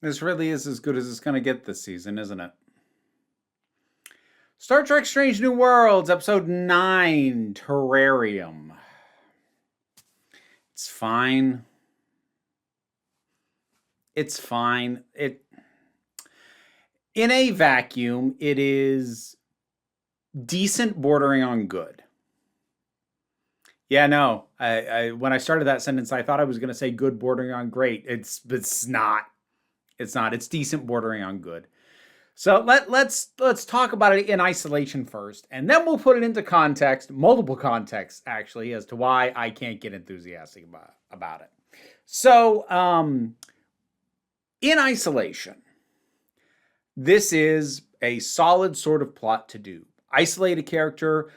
This really is as good as it's going to get this season, isn't it? Star Trek Strange New Worlds, Episode 9, Terrarium. It's fine. It's fine. In a vacuum, it is decent, bordering on good. Yeah, no. When I started that sentence, I thought I was going to say good, bordering on great. It's not. It's not. It's decent, bordering on good. So let's talk about it in isolation first, and then we'll put it into context, multiple contexts actually, as to why I can't get enthusiastic about it. So, in isolation, this is a solid sort of plot to do. Isolate a character,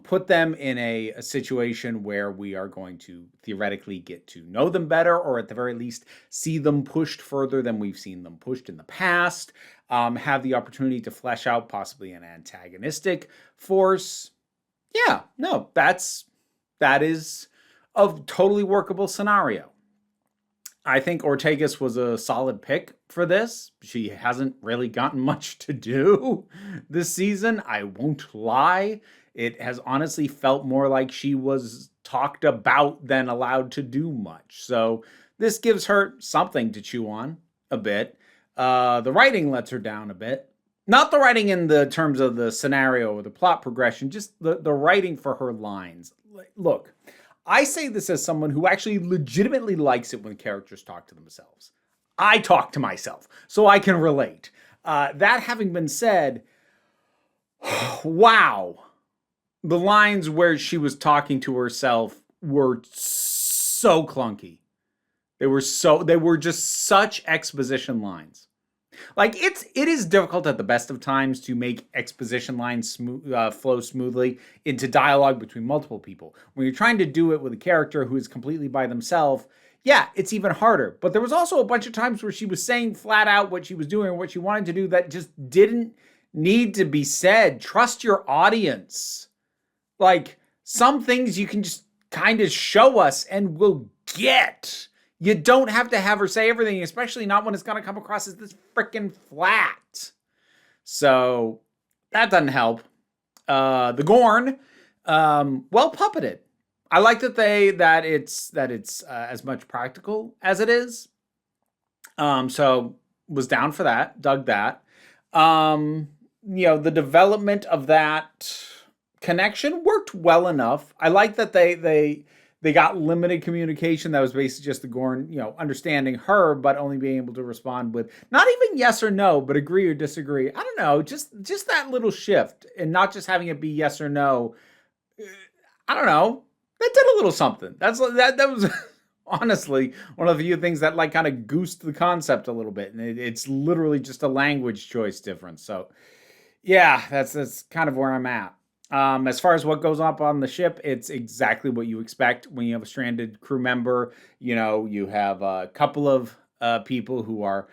put them in a situation where we are going to theoretically get to know them better, or at the very least, see them pushed further than we've seen them pushed in the past. Have the opportunity to flesh out possibly an antagonistic force. Yeah, no, that is a totally workable scenario. I think Ortegas was a solid pick for this. She hasn't really gotten much to do this season. I won't lie. It has honestly felt more like she was talked about than allowed to do much. So this gives her something to chew on a bit. The writing lets her down a bit. Not the writing in the terms of the scenario or the plot progression, just the writing for her lines. Look, I say this as someone who actually legitimately likes it when characters talk to themselves. I talk to myself, so I can relate. That having been said, wow. The lines where she was talking to herself were so clunky. They were just such exposition lines. Like it is difficult at the best of times to make exposition lines flow smoothly into dialogue between multiple people. When you're trying to do it with a character who is completely by themselves, yeah, it's even harder. But there was also a bunch of times where she was saying flat out what she was doing or what she wanted to do that just didn't need to be said. Trust your audience. Like, some things you can just kind of show us and we'll get. You don't have to have her say everything, especially not when it's going to come across as this freaking flat. So, that doesn't help. The Gorn, well puppeted. I like that it's as much practical as it is. So was down for that, dug that. The development of that connection worked well enough. I like that they got limited communication that was basically just the Gorn, understanding her, but only being able to respond with not even yes or no, but agree or disagree. I don't know, just that little shift, and not just having it be yes or no. I don't know. That did a little something. That was honestly one of the few things that kind of goosed the concept a little bit, and it's literally just a language choice difference. So yeah, that's kind of where I'm at. As far as what goes up on the ship, it's exactly what you expect when you have a stranded crew member. You have a couple of people who are,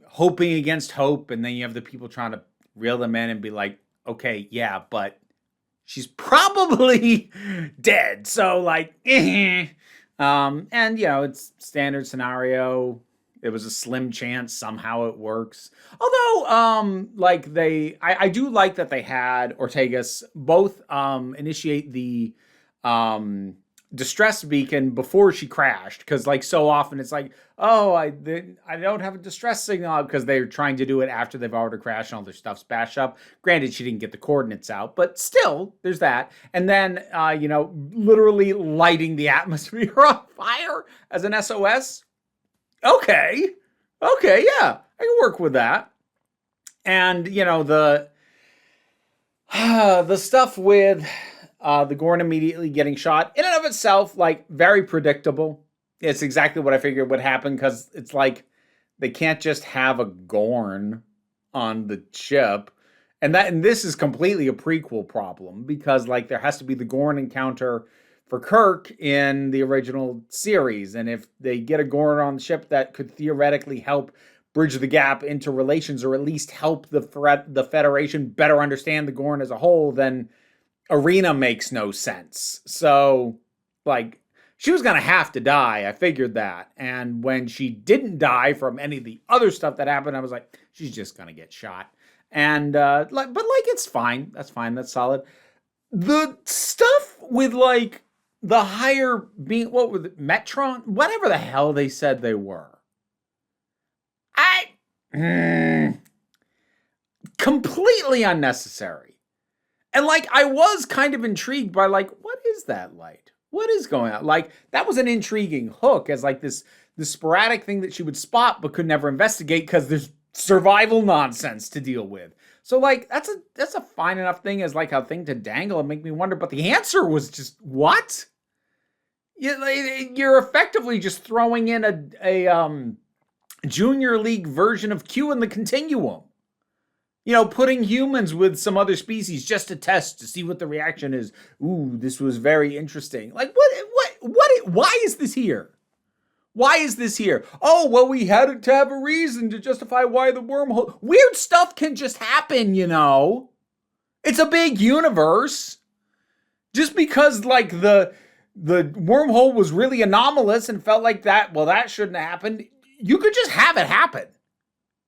hoping against hope, and then you have the people trying to reel them in and be like, okay, yeah, but she's probably dead. So and it's standard scenario. It was a slim chance somehow it works. Although, I do like that they had Ortegas both initiate the distress beacon before she crashed, because so often it's oh, I don't have a distress signal, because they're trying to do it after they've already crashed and all their stuff's bashed up. Granted, she didn't get the coordinates out, but still, there's that. And then literally lighting the atmosphere on fire as an SOS. Okay, yeah, I can work with that. And the stuff with the Gorn immediately getting shot, in and of itself, very predictable. It's exactly what I figured would happen, because it's they can't just have a Gorn on the ship, and this is completely a prequel problem, because there has to be the Gorn encounter for Kirk in the original series, and if they get a Gorn on the ship, that could theoretically help bridge the gap into relations, or at least help the Federation better understand the Gorn as a whole, then Arena makes no sense. So, she was going to have to die. I figured that. And when she didn't die from any of the other stuff that happened, I was like, she's just going to get shot. And, it's fine. That's fine. That's solid. The stuff with, like, the higher being, what was it, Metron? Whatever the hell they said they were. Completely unnecessary. And, like, I was kind of intrigued by, like, what is that light? What is going on? Like, that was an intriguing hook as, like, this sporadic thing that she would spot but could never investigate because there's survival nonsense to deal with. So, like, that's a fine enough thing as, like, a thing to dangle and make me wonder. But the answer was just, what? You're effectively just throwing in a junior league version of Q in the Continuum. You know, putting humans with some other species just to test to see what the reaction is. Ooh, this was very interesting. Like, why is this here? Why is this here? Oh, well, we had to have a reason to justify why the wormhole. Weird stuff can just happen, you know. It's a big universe. Just because, like, the wormhole was really anomalous and felt like that, well, that shouldn't have happened. You could just have it happen.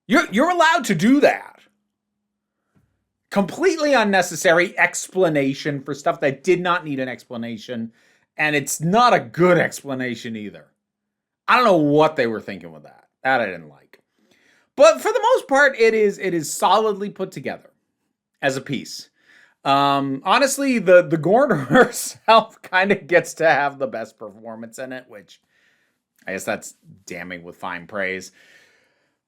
You're allowed to do that. Completely unnecessary explanation for stuff that did not need an explanation. And it's not a good explanation either. I don't know what they were thinking with that. That I didn't like. But for the most part, it is solidly put together as a piece. Honestly, the Gorn herself kind of gets to have the best performance in it, which I guess that's damning with fine praise.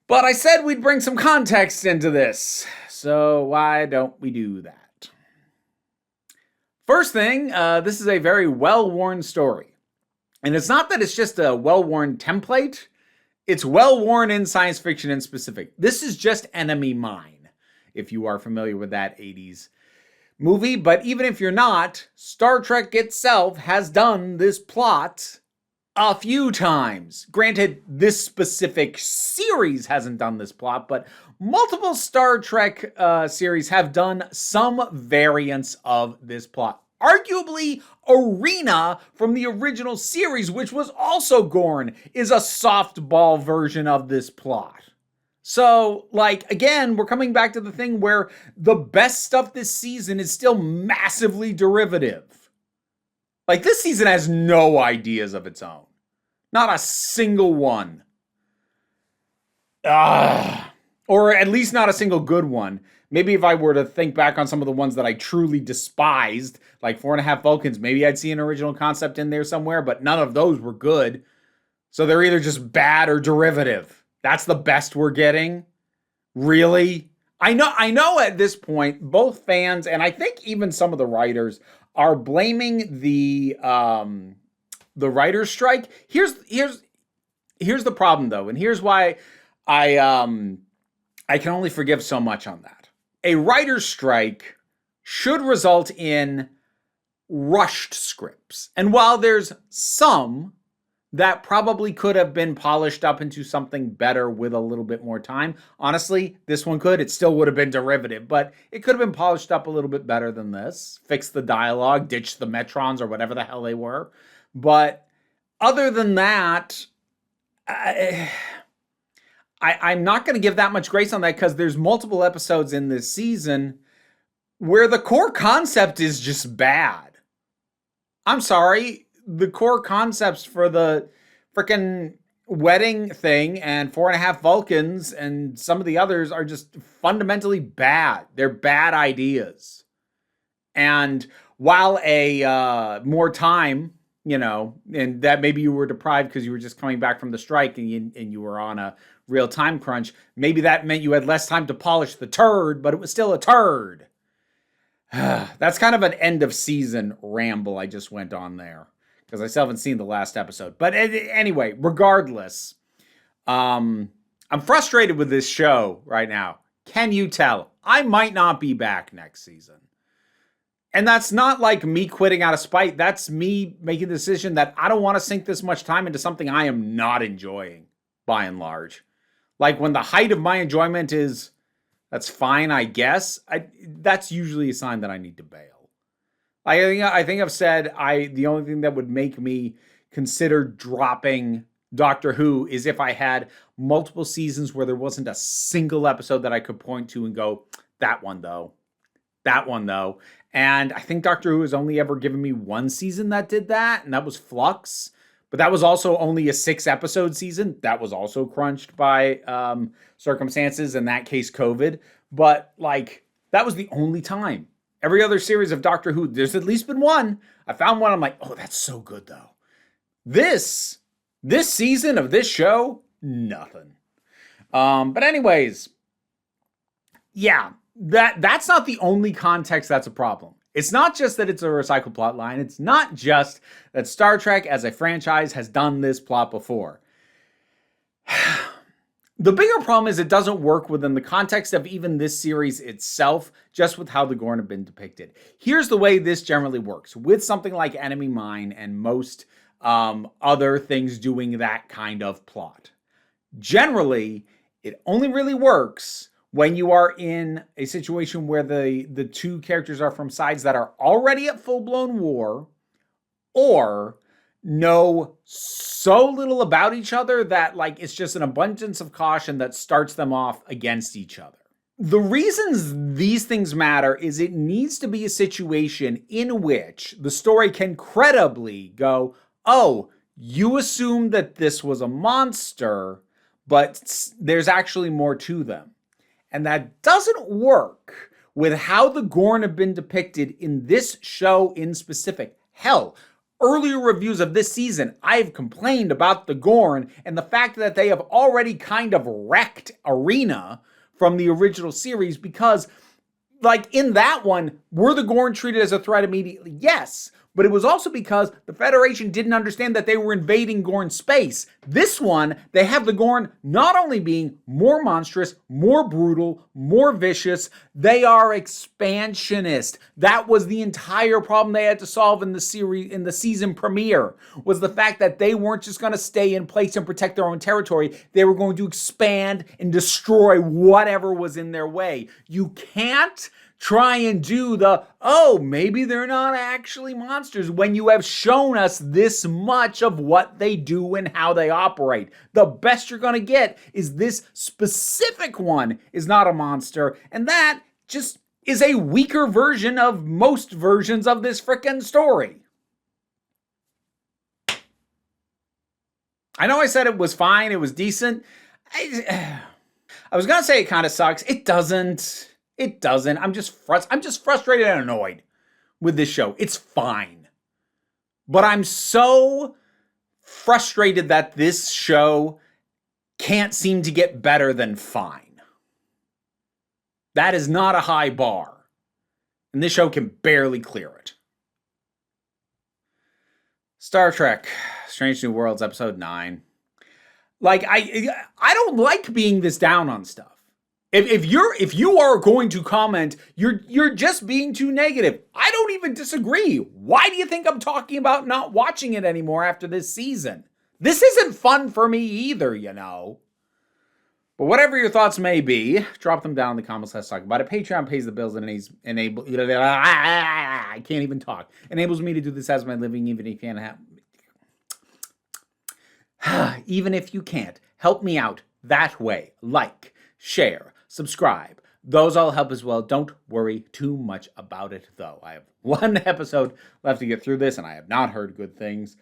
But I said we'd bring some context into this, so why don't we do that? First thing, this is a very well-worn story. And it's not that it's just a well-worn template. It's well-worn in science fiction in specific. This is just Enemy Mine, if you are familiar with that 80s movie. But even if you're not, Star Trek itself has done this plot a few times. Granted, this specific series hasn't done this plot, but multiple Star Trek series have done some variants of this plot. Arguably, Arena from the original series, which was also Gorn, is a softball version of this plot. So, like, again, we're coming back to the thing where the best stuff this season is still massively derivative. Like, this season has no ideas of its own. Not a single one. Or at least not a single good one. Maybe if I were to think back on some of the ones that I truly despised, like 4.5 Vulcans, maybe I'd see an original concept in there somewhere, but none of those were good. So they're either just bad or derivative. That's the best we're getting? Really? I know at this point, both fans, and I think even some of the writers, are blaming the writer's strike. Here's the problem, though, and here's why I can only forgive so much on that. A writer's strike should result in rushed scripts. And while there's some that probably could have been polished up into something better with a little bit more time, honestly, this one could. It still would have been derivative, but it could have been polished up a little bit better than this. Fix the dialogue, ditch the Metrons or whatever the hell they were. But other than that, I'm not going to give that much grace on that because there's multiple episodes in this season where the core concept is just bad. I'm sorry. The core concepts for the freaking wedding thing and 4.5 Vulcans and some of the others are just fundamentally bad. They're bad ideas. And while a more time, you know, and that maybe you were deprived because you were just coming back from the strike and you were on a real time crunch. Maybe that meant you had less time to polish the turd, but it was still a turd. That's kind of an end of season ramble I just went on there because I still haven't seen the last episode. But anyway, regardless, I'm frustrated with this show right now. Can you tell? I might not be back next season. And that's not like me quitting out of spite. That's me making the decision that I don't want to sink this much time into something I am not enjoying, by and large. Like when the height of my enjoyment is, that's fine, I guess. That's usually a sign that I need to bail. I think I've said the only thing that would make me consider dropping Doctor Who is if I had multiple seasons where there wasn't a single episode that I could point to and go, that one though. And I think Doctor Who has only ever given me one season that did that, and that was Flux. But that was also only a 6-episode season. That was also crunched by circumstances, in that case, COVID. But, like, that was the only time. Every other series of Doctor Who, there's at least been one. I found one, I'm like, oh, that's so good, though. This season of this show, nothing. But anyways, yeah, that's not the only context that's a problem. It's not just that it's a recycled plot line. It's not just that Star Trek as a franchise has done this plot before. The bigger problem is it doesn't work within the context of even this series itself, just with how the Gorn have been depicted. Here's the way this generally works. With something like Enemy Mine and most other things doing that kind of plot. Generally, it only really works when you are in a situation where the two characters are from sides that are already at full-blown war or know so little about each other that, like, it's just an abundance of caution that starts them off against each other. The reasons these things matter is it needs to be a situation in which the story can credibly go, oh, you assumed that this was a monster, but there's actually more to them. And that doesn't work with how the Gorn have been depicted in this show in specific. Hell, earlier reviews of this season, I've complained about the Gorn and the fact that they have already kind of wrecked Arena from the original series because, like, in that one, were the Gorn treated as a threat immediately? Yes. But it was also because the Federation didn't understand that they were invading Gorn space. This one, they have the Gorn not only being more monstrous, more brutal, more vicious, they are expansionist. That was the entire problem they had to solve in the series, in the season premiere, was the fact that they weren't just going to stay in place and protect their own territory. They were going to expand and destroy whatever was in their way. You can't try and do the, oh, maybe they're not actually monsters when you have shown us this much of what they do and how they operate. The best you're going to get is this specific one is not a monster, and that just is a weaker version of most versions of this frickin' story. I know I said it was fine, it was decent. I was going to say it kind of sucks. It doesn't. I'm just frustrated and annoyed with this show. It's fine. But I'm so frustrated that this show can't seem to get better than fine. That is not a high bar. And this show can barely clear it. Star Trek, Strange New Worlds, Episode 9. Like, I don't like being this down on stuff. If you are going to comment, you're just being too negative. I don't even disagree. Why do you think I'm talking about not watching it anymore after this season? This isn't fun for me either, you know. But whatever your thoughts may be, drop them down in the comments. Let's talk about it. Patreon pays the bills and I can't even talk. Enables me to do this as my living, even if you can't even if you can't. Help me out that way. Like, share, subscribe. Those all help as well. Don't worry too much about it, though. I have one episode left to get through this, and I have not heard good things.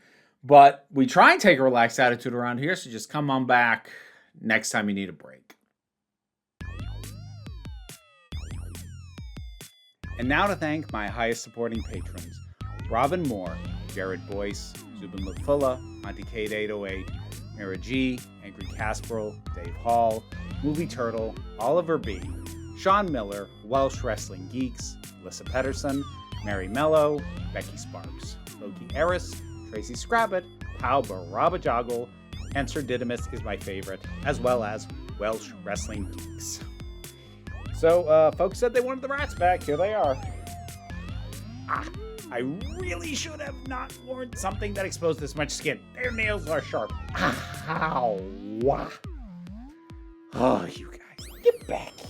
But we try and take a relaxed attitude around here, so just come on back next time you need a break. And now to thank my highest supporting patrons: Robin Moore, Jared Boyce, Zubin Lufula, Monty Kate 808, Mira G, Angry Casperl, Dave Hall, Movie Turtle, Oliver B, Sean Miller, Welsh Wrestling Geeks, Alyssa Pedersen, Mary Mello, Becky Sparks, Loki Eris, Tracy Scrabbit, Pau Barabajoggle, and Sir Didymus is my favorite, as well as Welsh Wrestling Geeks. So, folks said they wanted the rats back. Here they are. I really should have not worn something that exposed this much skin. Their nails are sharp. Ow. Oh, you guys, get back here.